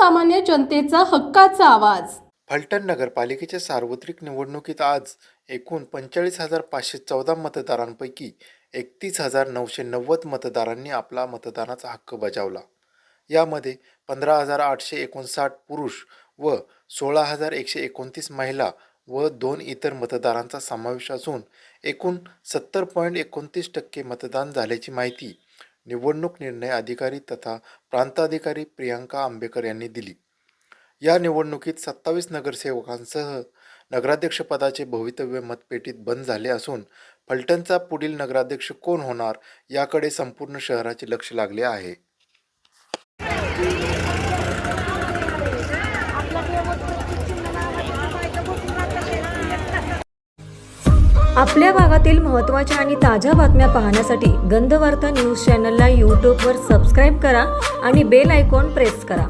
सर्वसामान्य जनतेचा हक्काचा आवाज। फलटण नगरपालिकेच्या सार्वत्रिक निवडणुकीत आज एकूण 45,514 मतदारांपैकी 31,990 मतदारांनी आपला मतदानाचा हक्क बजावला। यामध्ये 15,859 पुरुष व 16,129 महिला व 2 इतर मतदारांचा समावेश असून एकूण 70.29% मतदान झाल्याची माहिती निवडणूक निर्णय अधिकारी तथा प्रांताधिकारी प्रियांका आंबेकर यांनी दिली। या निवडणुकीत 27 नगरसेवकांसह नगराध्यक्षपदाचे भवितव्य मतपेटीत बंद झाले असून फलटणचा पुढील नगराध्यक्ष कोण होणार याकडे संपूर्ण शहराचे लक्ष लागले आहे। आपल्या भागातील महत्त्वाच्या आणि ताज्या बातम्या पाहण्यासाठी गंधवार्ता न्यूज चॅनलला यूट्यूबवर सबस्क्राईब करा आणि बेल आयकॉन प्रेस करा।